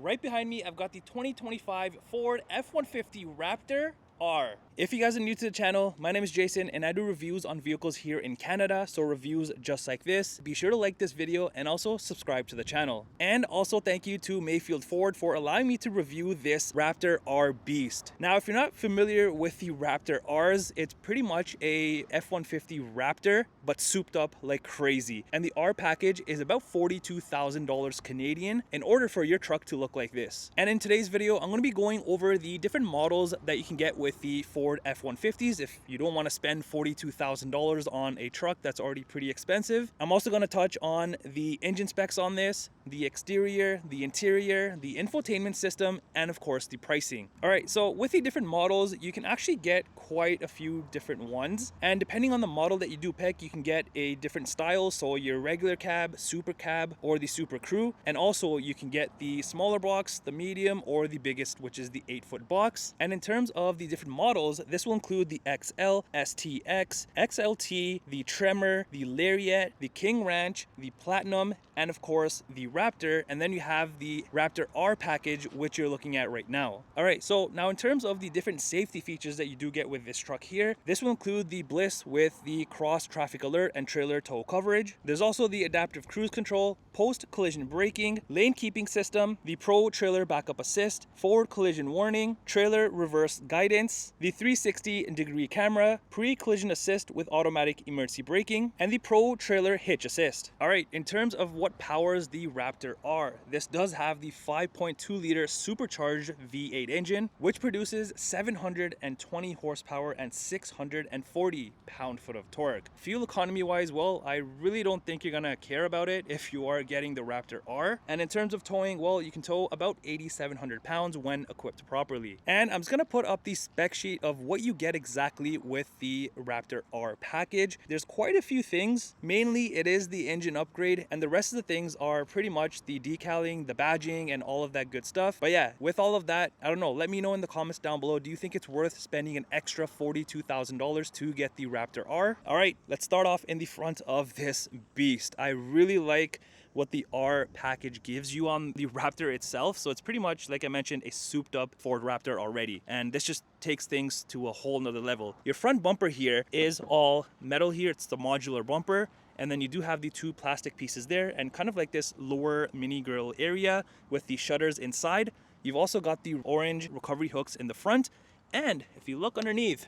right behind me, I've got the 2025 Ford F-150 Raptor R. If you guys are new to the channel, my name is Jason and I do reviews on vehicles here in Canada, so reviews just like this. Be sure to like this video and also subscribe to the channel. And also thank you to Mayfield Ford for allowing me to review this Raptor R beast. Now, if you're not familiar with the Raptor Rs, it's pretty much a F-150 Raptor, but souped up like crazy. And the R package is about $42,000 Canadian in order for your truck to look like this. And in today's video, I'm going to be going over the different models that you can get with the Ford F-150s if you don't want to spend $42,000 on a truck that's already pretty expensive. I'm also going to touch on the engine specs on this, the exterior, the interior, the infotainment system, and of course the pricing. All right, so with the different models, you can actually get quite a few different ones, and depending on the model that you do pick, you can get a different style, so your regular cab, super cab, or the super crew, and also you can get the smaller box, the medium, or the biggest, which is the 8-foot box. And in terms of the different models, this will include the XL, STX, XLT, the Tremor, the Lariat, the King Ranch, the Platinum, and of course the Raptor. And then you have the Raptor R package, which you're looking at right now. All right, so now in terms of the different safety features that you do get with this truck here, this will include the Bliss with the cross traffic alert and trailer tow coverage. There's also the adaptive cruise control, post collision braking, lane keeping system, the Pro trailer backup assist, forward collision warning, trailer reverse guidance, the 360-degree camera, pre-collision assist with automatic emergency braking, and the Pro trailer hitch assist. All right, in terms of what powers the Raptor R, this does have the 5.2-liter supercharged V8 engine, which produces 720 horsepower and 640 pound-foot of torque. Fuel economy-wise, well, I really don't think you're gonna care about it if you are getting the Raptor R. And in terms of towing, well, you can tow about 8,700 pounds when equipped properly. And I'm just gonna put up the spec sheet of what you get exactly with the Raptor R package. There's quite a few things. Mainly, it is the engine upgrade, and the rest of the things are pretty much the decaling, the badging, and all of that good stuff. But yeah, with all of that, I don't know, let me know in the comments down below, do you think it's worth spending an extra $42,000 to get the Raptor R? All right, let's start off in the front of this beast. I really like what the R package gives you on the Raptor itself. So it's pretty much, like I mentioned, a souped up Ford Raptor already. And this just takes things to a whole nother level. Your front bumper here is all metal here. It's the modular bumper. And then you do have the two plastic pieces there and kind of like this lower mini grille area with the shutters inside. You've also got the orange recovery hooks in the front. And if you look underneath,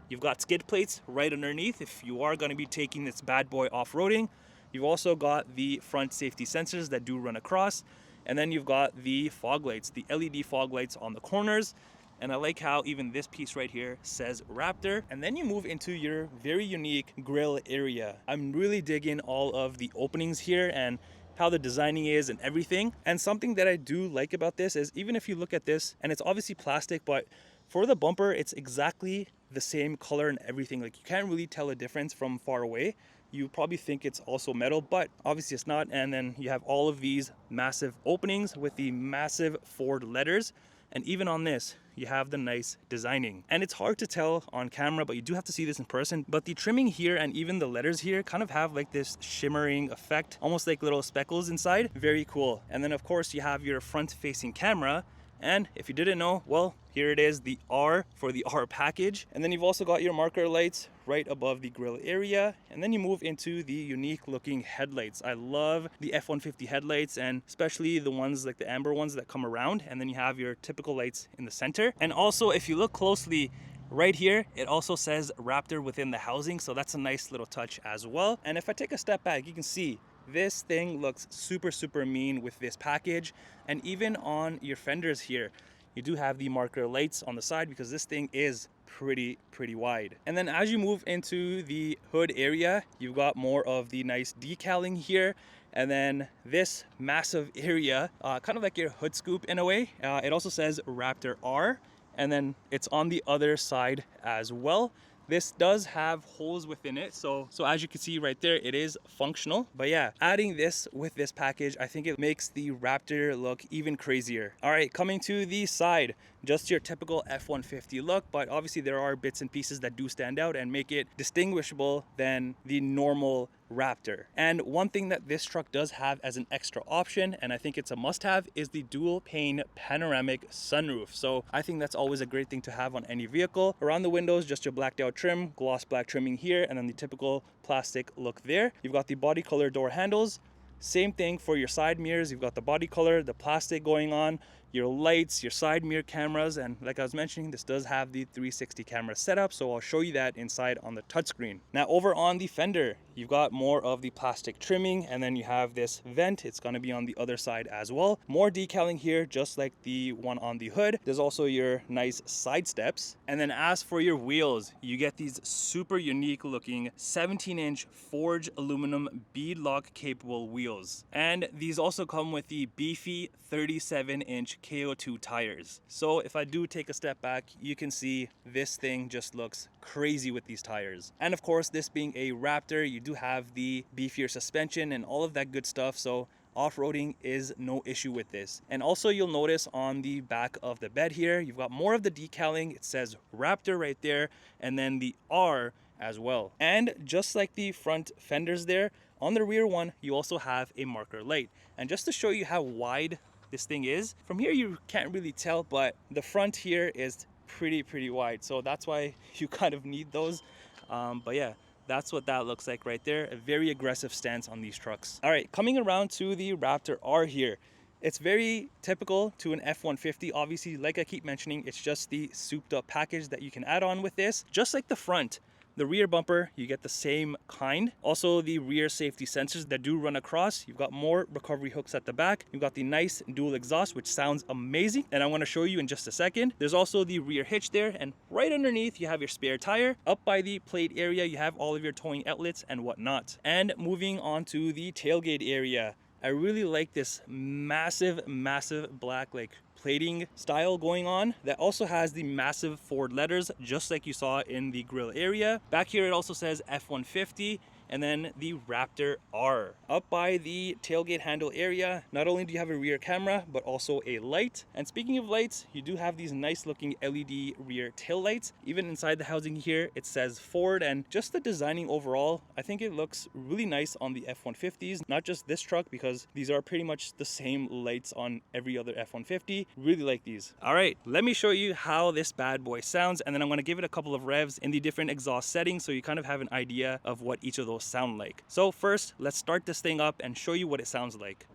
you've got skid plates right underneath if you are going to be taking this bad boy off-roading. You've also got the front safety sensors that do run across. And then you've got the fog lights, the LED fog lights on the corners. And I like how even this piece right here says Raptor. And then you move into your very unique grille area. I'm really digging all of the openings here and how the designing is and everything. And something that I do like about this is even if you look at this, and it's obviously plastic, but for the bumper, it's exactly the same color and everything. Like you can't really tell a difference from far away. You probably think it's also metal, but obviously it's not. And then you have all of these massive openings with the massive Ford letters. And even on this, you have the nice designing. And it's hard to tell on camera, but you do have to see this in person. But the trimming here and even the letters here kind of have like this shimmering effect, almost like little speckles inside. Very cool. And then of course you have your front facing camera. And if you didn't know, well, here it is, the R for the R package. And then you've also got your marker lights right above the grille area. And then you move into the unique looking headlights. I love the F-150 headlights, and especially the ones like the amber ones that come around. And then you have your typical lights in the center. And also, if you look closely, right here, it also says Raptor within the housing. So that's a nice little touch as well. And if I take a step back, you can see this thing looks super mean with this package. And even on your fenders here, you do have the marker lights on the side because this thing is pretty wide. And then as you move into the hood area, you've got more of the nice decaling here. And then this massive area, kind of like your hood scoop in a way. It also says Raptor R, and then it's on the other side as well. This does have holes within it, so as you can see right there, it is functional. But yeah, adding this with this package, I think it makes the Raptor look even crazier. All right, coming to the side, just your typical F-150 look, but obviously there are bits and pieces that do stand out and make it distinguishable than the normal Raptor. And one thing that this truck does have as an extra option, and I think it's a must-have, is the dual pane panoramic sunroof. So I think that's always a great thing to have on any vehicle. Around the windows, just your blacked out trim, gloss black trimming here, and then the typical plastic look there. You've got the body color door handles. Same thing for your side mirrors. You've got the body color, the plastic going on, your lights, your side mirror cameras, and like I was mentioning, this does have the 360 camera setup, so I'll show you that inside on the touchscreen. Now over on the fender, you've got more of the plastic trimming, and then you have this vent. It's going to be on the other side as well. More decaling here, just like the one on the hood. There's also your nice side steps. And then as for your wheels, you get these super unique looking 17-inch forged aluminum bead lock capable wheels. And these also come with the beefy 37-inch KO2 tires. So if I do take a step back, you can see this thing just looks crazy with these tires. And of course, this being a Raptor, you do have the beefier suspension and all of that good stuff, so off-roading is no issue with this. And also you'll notice on the back of the bed here, you've got more of the decaling. It says Raptor right there, and then the R as well. And just like the front fenders there, on the rear one, you also have a marker light. And just to show you how wide this thing is, from here you can't really tell, but the front here is pretty wide, so that's why you kind of need those. But yeah, that's what that looks like right there. A very aggressive stance on these trucks. All right, coming around to the Raptor R here. It's very typical to an F-150. Obviously, like I keep mentioning, it's just the souped up package that you can add on with this. Just like the front, the rear bumper, you get the same kind. Also, the rear safety sensors that do run across. You've got more recovery hooks at the back. You've got the nice dual exhaust, which sounds amazing, and I'm going to show you in just a second. There's also the rear hitch there, and right underneath you have your spare tire. Up by the plate area, you have all of your towing outlets and whatnot. And moving on to the tailgate area, I really like this massive black plating style going on that also has the massive Ford letters, just like you saw in the grille area. Back here it also says F-150 and then the Raptor R. Up by the tailgate handle area, not only do you have a rear camera, but also a light. And speaking of lights, you do have these nice looking LED rear tail lights. Even inside the housing here, it says Ford, and just the designing overall, I think it looks really nice on the F-150s, not just this truck, because these are pretty much the same lights on every other F-150. Really like these. All right, let me show you how this bad boy sounds, and then I'm gonna give it a couple of revs in the different exhaust settings so you kind of have an idea of what each of those sound like. So first, let's start this thing up and show you what it sounds like.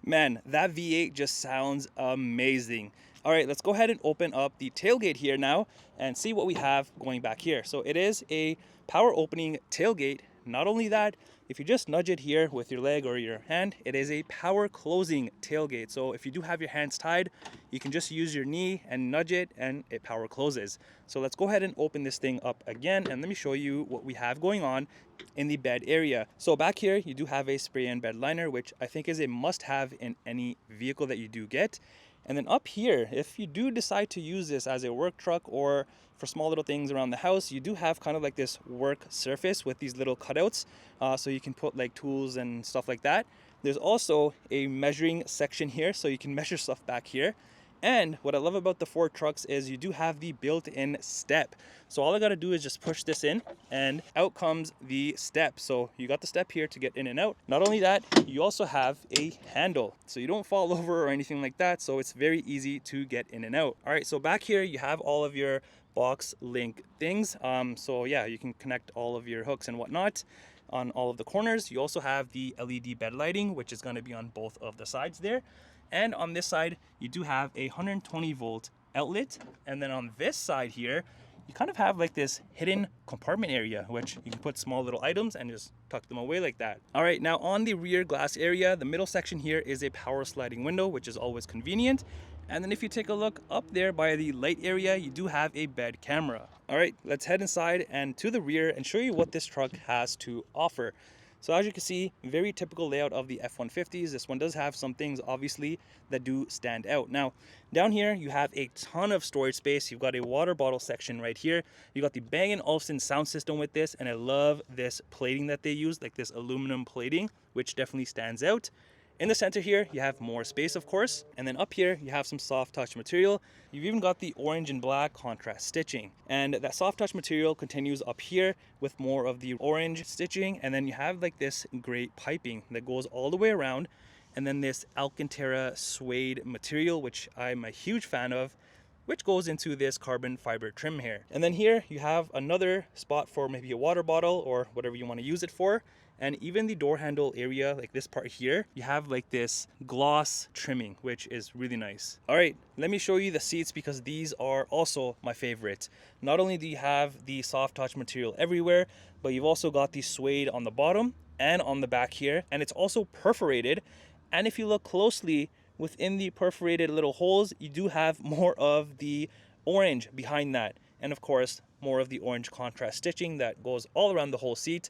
Man, that V8 just sounds amazing. All right, let's go ahead and open up the tailgate here now and see what we have going back here. So it is a power opening tailgate. Not only that, if you just nudge it here with your leg or your hand, it is a power closing tailgate. So if you do have your hands tied, you can just use your knee and nudge it and it power closes. So let's go ahead and open this thing up again, and let me show you what we have going on in the bed area. So back here, you do have a spray-in bed liner, which I think is a must-have in any vehicle that you do get. And then up here, if you do decide to use this as a work truck or for small little things around the house, you do have kind of like this work surface with these little cutouts, so you can put like tools and stuff like that. There's also a measuring section here, so you can measure stuff back here. And what I love about the Ford trucks is you do have the built-in step. So all I gotta do is just push this in and out comes the step. So you got the step here to get in and out. Not only that, you also have a handle, so you don't fall over or anything like that. So it's very easy to get in and out. All right, so back here you have all of your box link things. So yeah, you can connect all of your hooks and whatnot on all of the corners. You also have the LED bed lighting, which is gonna be on both of the sides there. And on this side, you do have a 120 volt outlet. And then on this side here, you kind of have like this hidden compartment area, which you can put small little items and just tuck them away like that. All right, now on the rear glass area, the middle section here is a power sliding window, which is always convenient. And then if you take a look up there by the light area, you do have a bed camera. All right, let's head inside and to the rear and show you what this truck has to offer. So as you can see, very typical layout of the F-150s. This one does have some things obviously that do stand out. Now, down here you have a ton of storage space. You've got a water bottle section right here. You got the Bang & Olufsen sound system with this, and I love this plating that they use, like this aluminum plating, which definitely stands out. In the center here, you have more space, of course. And then up here, you have some soft touch material. You've even got the orange and black contrast stitching. And that soft touch material continues up here with more of the orange stitching. And then you have like this great piping that goes all the way around. And then this Alcantara suede material, which I'm a huge fan of, which goes into this carbon fiber trim here. And then here you have another spot for maybe a water bottle or whatever you want to use it for. And even the door handle area, like this part here, you have like this gloss trimming, which is really nice. All right, let me show you the seats because these are also my favorite. Not only do you have the soft touch material everywhere, but you've also got the suede on the bottom and on the back here. And it's also perforated. And if you look closely within the perforated little holes, you do have more of the orange behind that. And of course, more of the orange contrast stitching that goes all around the whole seat.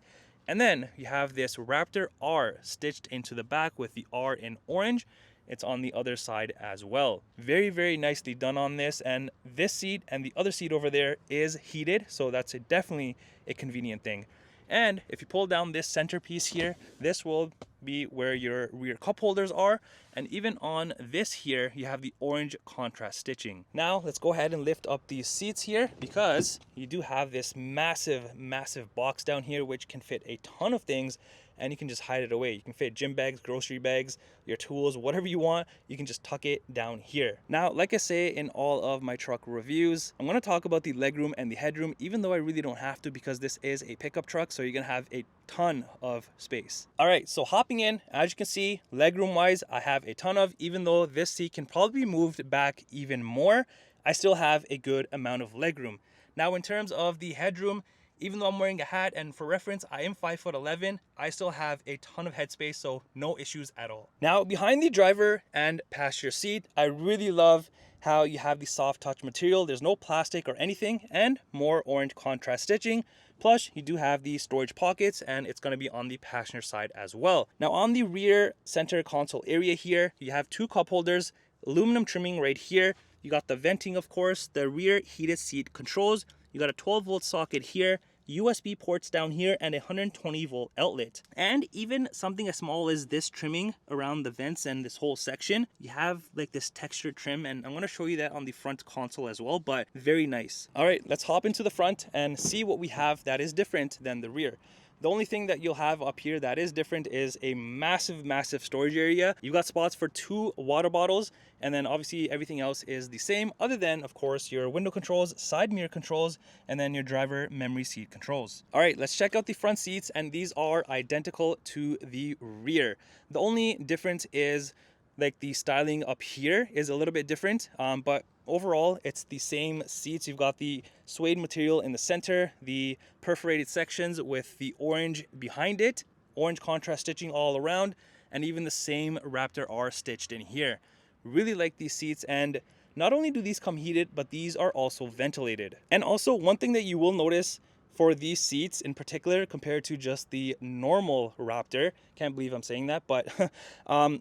And then you have this Raptor R stitched into the back with the R in orange. It's on the other side as well. Very, very nicely done on this. And this seat and the other seat over there is heated. So that's definitely a convenient thing. And if you pull down this centerpiece here, this will be where your rear cup holders are. And even on this here, you have the orange contrast stitching. Now let's go ahead and lift up these seats here because you do have this massive, massive box down here, which can fit a ton of things. And you can just hide it away. You can fit gym bags, grocery bags, your tools, whatever you want. You can just tuck it down here. Now, like I say in all of my truck reviews, I'm gonna talk about the legroom and the headroom, even though I really don't have to because this is a pickup truck, so you're gonna have a ton of space. All right, so hopping in, as you can see, legroom wise, I have a ton of, even though this seat can probably be moved back even more, I still have a good amount of legroom. Now, in terms of the headroom, even though I'm wearing a hat, and for reference, I am 5'11", I still have a ton of headspace, so no issues at all. Now, behind the driver and passenger seat, I really love how you have the soft touch material. There's no plastic or anything, and more orange contrast stitching. Plus, you do have the storage pockets, and it's gonna be on the passenger side as well. Now, on the rear center console area here, you have two cup holders, aluminum trimming right here. You got the venting, of course, the rear heated seat controls. You got a 12-volt socket here, USB ports down here, and a 120-volt outlet. And even something as small as this trimming around the vents and this whole section, you have like this textured trim, and I'm gonna show you that on the front console as well, but very nice. All right, let's hop into the front and see what we have that is different than the rear. The only thing that you'll have up here that is different is a massive, massive storage area. You've got spots for 2 water bottles, and then obviously everything else is the same, other than, of course, your window controls, side mirror controls, and then your driver memory seat controls. All right, let's check out the front seats, and these are identical to the rear. The only difference is like the styling up here is a little bit different, but overall it's the same seats. You've got the suede material in the center, the perforated sections with the orange behind it, orange contrast stitching all around, and even the same Raptor R stitched in here. Really like these seats, and not only do these come heated, but these are also ventilated. And also, one thing that you will notice for these seats in particular compared to just the normal Raptor, can't believe I'm saying that, but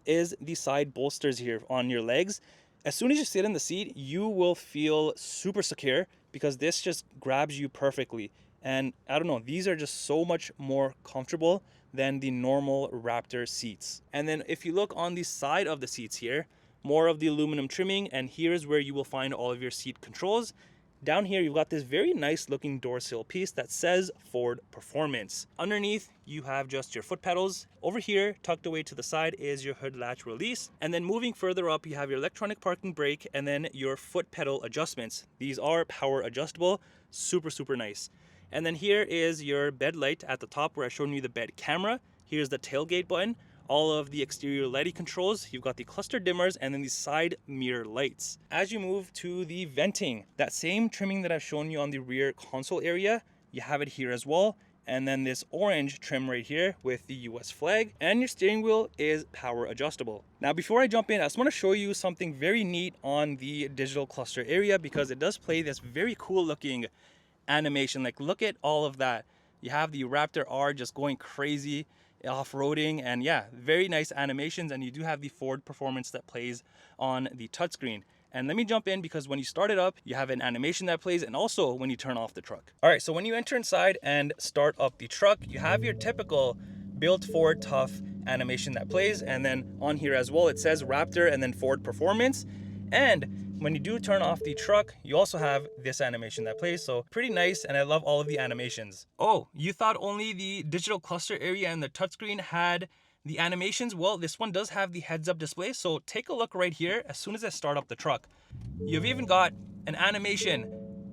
is the side bolsters here on your legs. As soon as you sit in the seat, you will feel super secure because this just grabs you perfectly. And I don't know, these are just so much more comfortable than the normal Raptor seats. And then if you look on the side of the seats here, more of the aluminum trimming, and here's where you will find all of your seat controls. Down here, you've got this very nice looking door sill piece that says Ford Performance. Underneath, you have just your foot pedals. Over here, tucked away to the side, is your hood latch release. And then moving further up, you have your electronic parking brake and then your foot pedal adjustments. These are power adjustable, super, super nice. And then here is your bed light at the top where I've shown you the bed camera. Here's the tailgate button. all of the exterior lighting controls. You've got the cluster dimmers and then the side mirror lights. As you move to the venting, that same trimming that I've shown you on the rear console area, you have it here as well. And then this orange trim right here with the US flag, and your steering wheel is power adjustable. Now, before I jump in, I just want to show you something very neat on the digital cluster area, because it does play this very cool looking animation. Like, look at all of that. You have the Raptor R just going crazy off-roading, and yeah, very nice animations. And you do have the Ford performance that plays on the touchscreen. And let me jump in, because when you start it up, you have an animation that plays, and also when you turn off the truck. All right, so when you enter inside and start up the truck, you have your typical built Ford tough animation that plays. And then on here as well, it says Raptor and then Ford performance. And when you do turn off the truck, you also have this animation that plays. So pretty nice, and I love all of the animations. Oh, you thought only the digital cluster area and the touchscreen had the animations? Well, this one does have the heads-up display, so take a look right here. As soon as I start up the truck, you've even got an animation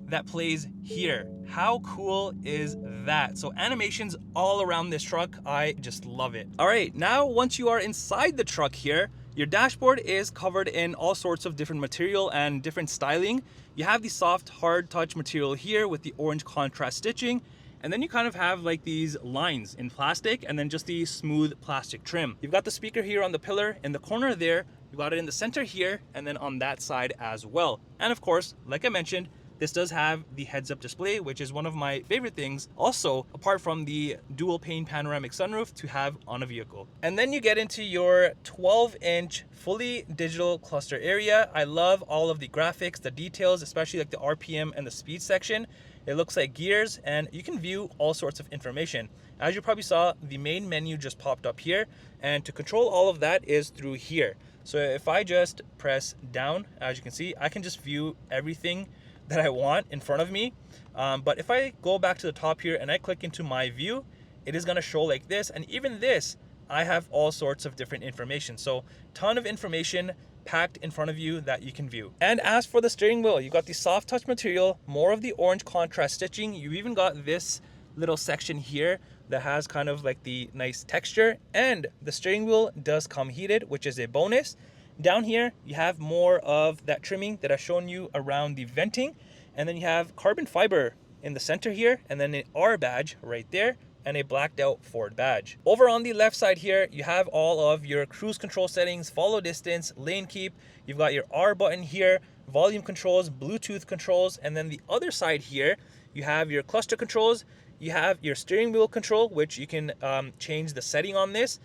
that plays here. How cool is that? So animations all around this truck. I just love it. All right, now once you are inside the truck here, your dashboard is covered in all sorts of different material and different styling. You have the soft hard touch material here with the orange contrast stitching. And then you kind of have like these lines in plastic, and then just the smooth plastic trim. You've got the speaker here on the pillar in the corner there. You've got it in the center here, and then on that side as well. And of course, like I mentioned, this does have the heads-up display, which is one of my favorite things. Also, apart from the dual pane panoramic sunroof to have on a vehicle. And then you get into your 12-inch fully digital cluster area. I love all of the graphics, the details, especially like the RPM and the speed section. It looks like gears, and you can view all sorts of information. As you probably saw, the main menu just popped up here, and to control all of that is through here. So if I just press down, as you can see, I can just view everything that I want in front of me. But if I go back to the top here and I click into my view, it is gonna show like this. And even this, I have all sorts of different information. So ton of information packed in front of you that you can view. And as for the steering wheel, you've got the soft touch material, more of the orange contrast stitching. You even got this little section here that has kind of like the nice texture, and the steering wheel does come heated, which is a bonus. Down here, you have more of that trimming that I've shown you around the venting. And then you have carbon fiber in the center here, and then an R badge right there, and a blacked out Ford badge. Over on the left side here, you have all of your cruise control settings, follow distance, lane keep. You've got your R button here, volume controls, Bluetooth controls, and then the other side here, you have your cluster controls. You have your steering wheel control, which you can change the setting on this.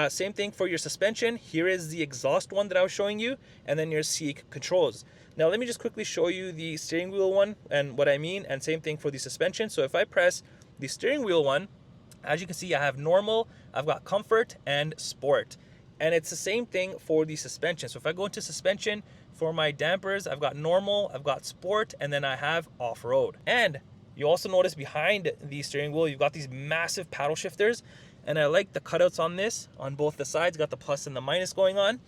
Same thing for your suspension. Here is the exhaust one that I was showing you, and then your seat controls. Now let me just quickly show you the steering wheel one and what I mean, and same thing for the suspension. So if I press the steering wheel one, as you can see, I have normal, I've got comfort and sport. And it's the same thing for the suspension. So if I go into suspension, for my dampers, I've got normal, I've got sport, and then I have off-road. And you also notice behind the steering wheel, you've got these massive paddle shifters. And I like the cutouts on this, on both the sides, got the plus and the minus going on.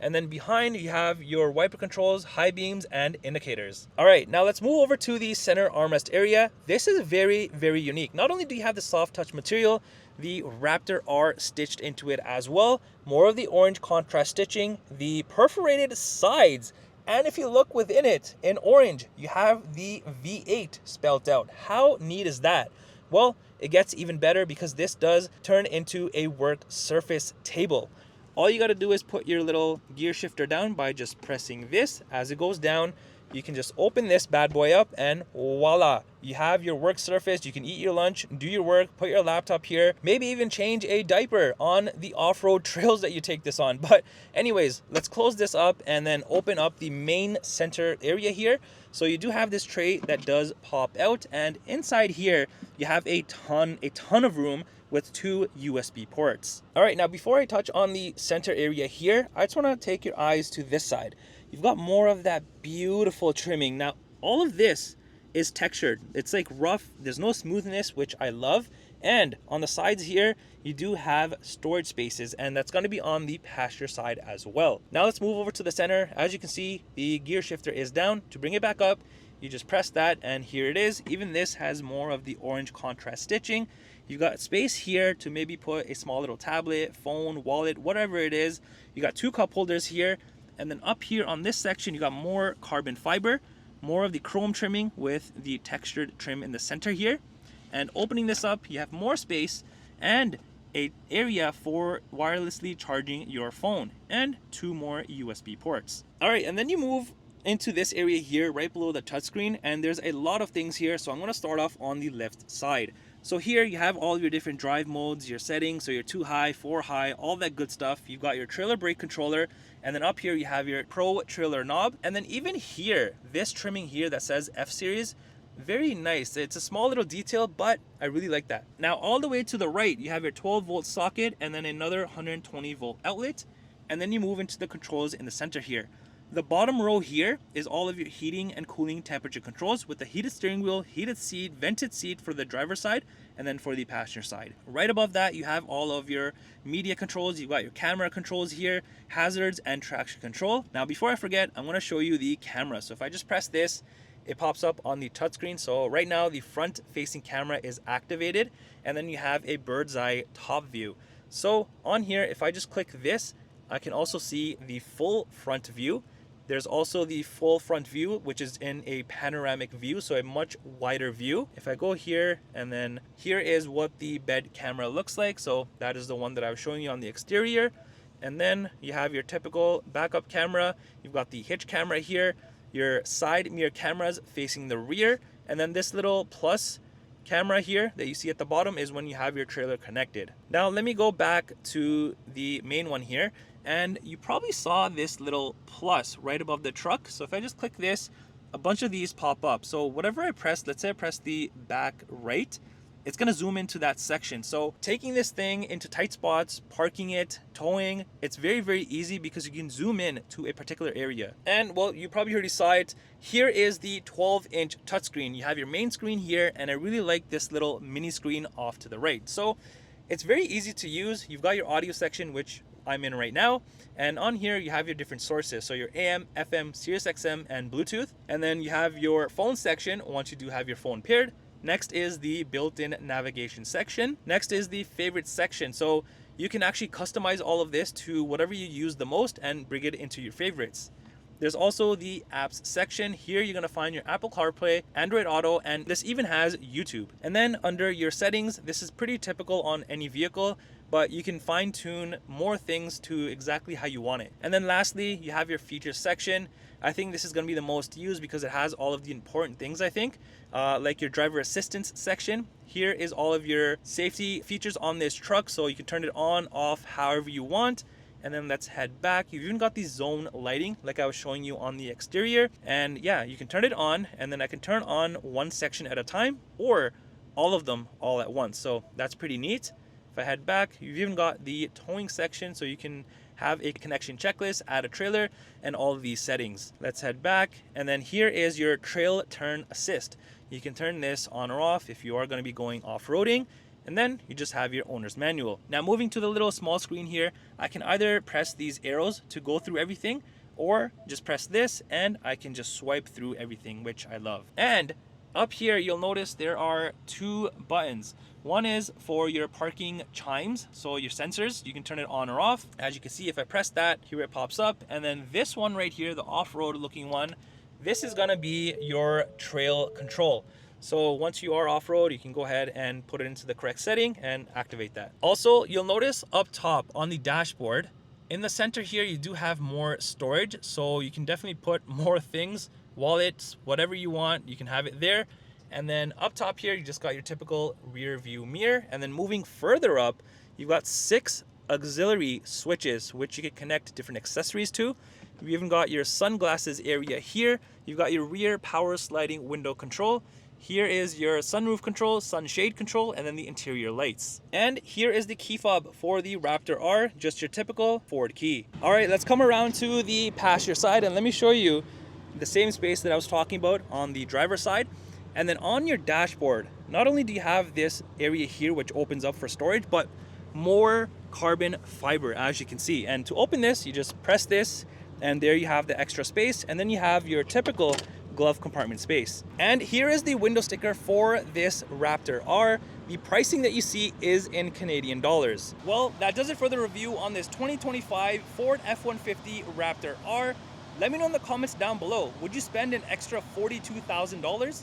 And then behind you have your wiper controls, high beams, and indicators. All right, now let's move over to the center armrest area. This is very, very unique. Not only do you have the soft touch material, the Raptor R stitched into it as well. More of the orange contrast stitching, the perforated sides. And if you look within it in orange, you have the V8 spelled out. How neat is that? Well, it gets even better because this does turn into a work surface table. All you got to do is put your little gear shifter down by just pressing this. As it goes down, you can just open this bad boy up, and voila, you have your work surface. You can eat your lunch, do your work, put your laptop here, maybe even change a diaper on the off-road trails that you take this on. But anyways, let's close this up and then open up the main center area here. So you do have this tray that does pop out, and inside here you have a ton of room with 2 USB ports. All right, now before I touch on the center area here, I just want to take your eyes to this side. You've got more of that beautiful trimming. Now, all of this is textured. It's like rough. There's no smoothness, which I love. And on the sides here, you do have storage spaces, and that's going to be on the passenger side as well. Now let's move over to the center. As you can see, the gear shifter is down. To bring it back up, You just press that and here it is. Even this has more of the orange contrast stitching. You've got space here to maybe put a small little tablet, phone, wallet, whatever it is. You got 2 cup holders here. And then up here on this section, you got more carbon fiber, more of the chrome trimming with the textured trim in the center here. And opening this up, you have more space and an area for wirelessly charging your phone and 2 more USB ports. All right, and then you move into this area here right below the touchscreen, and there's a lot of things here. So I'm going to start off on the left side. So here you have all your different drive modes, your settings, so your 2 high, 4 high, all that good stuff. You've got your trailer brake controller, and then up here you have your Pro trailer knob. And then even here, this trimming here that says F series, very nice. It's a small little detail, but I really like that. Now all the way to the right, you have your 12 volt socket and then another 120 volt outlet. And then you move into the controls in the center here. The bottom row here is all of your heating and cooling temperature controls with the heated steering wheel, heated seat, vented seat for the driver's side, and then for the passenger side. Right above that, you have all of your media controls. You've got your camera controls here, hazards, and traction control. Now, before I forget, I'm going to show you the camera. So if I just press this, it pops up on the touchscreen. So right now, the front-facing camera is activated, and then you have a bird's eye top view. So on here, if I just click this, I can also see the full front view. There's also the full front view, which is in a panoramic view, so a much wider view. If I go here, and then here is what the bed camera looks like. So that is the one that I was showing you on the exterior. And then you have your typical backup camera. You've got the hitch camera here, your side mirror cameras facing the rear, and then this little plus camera here that you see at the bottom is when you have your trailer connected. Now let me go back to the main one here, and you probably saw this little plus right above the truck. So if I just click this, a bunch of these pop up. So whatever I press, let's say I press the back right, it's gonna zoom into that section. So taking this thing into tight spots, parking it, towing, it's very, very easy because you can zoom in to a particular area. And well, you probably already saw it. Here is the 12-inch touchscreen. You have your main screen here, and I really like this little mini screen off to the right. So it's very easy to use. You've got your audio section, which I'm in right now, and on here you have your different sources, so your AM, FM, Sirius XM, and Bluetooth. And then you have your phone section once you do have your phone paired. Next is the built-in navigation section. Next is the favorite section, so you can actually customize all of this to whatever you use the most and bring it into your favorites. There's also the apps section. Here you're gonna find your Apple CarPlay, Android Auto, and this even has YouTube. And then under your settings, this is pretty typical on any vehicle, but you can fine tune more things to exactly how you want it. And then lastly, you have your features section. I think this is gonna be the most used because it has all of the important things, I think, like your driver assistance section. Here is all of your safety features on this truck, so you can turn it on, off, however you want. And then let's head back. You've even got the zone lighting like I was showing you on the exterior. And yeah, you can turn it on, and then I can turn on one section at a time or all of them all at once. So that's pretty neat. If I head back, you've even got the towing section, so you can have a connection checklist, add a trailer, and all of these settings. Let's head back, and then here is your trail turn assist. You can turn this on or off if you are going to be going off-roading, and then you just have your owner's manual. Now moving to the little small screen here, I can either press these arrows to go through everything, or just press this and I can just swipe through everything, which I love. And up here, you'll notice there are 2 buttons. One is for your parking chimes, so your sensors, you can turn it on or off. As you can see, if I press that, here it pops up. And then this one right here, the off-road looking one, this is gonna be your trail control. So once you are off-road, you can go ahead and put it into the correct setting and activate that. Also, you'll notice up top on the dashboard, in the center here, you do have more storage, so you can definitely put more things, wallets, whatever you want, you can have it there. And then up top here, you just got your typical rear view mirror. And then moving further up, you've got 6 auxiliary switches, which you can connect different accessories to. You've even got your sunglasses area here. You've got your rear power sliding window control. Here is your sunroof control, sunshade control, and then the interior lights. And here is the key fob for the Raptor R, just your typical Ford key. All right, let's come around to the passenger side and let me show you the same space that I was talking about on the driver's side. And then on your dashboard, not only do you have this area here which opens up for storage, but more carbon fiber, as you can see. And to open this, you just press this, and there you have the extra space. And then you have your typical glove compartment space. And here is the window sticker for this Raptor R. The pricing that you see is in Canadian dollars. Well, that does it for the review on this 2025 Ford F-150 Raptor R. Let me know in the comments down below, would you spend an extra $42,000?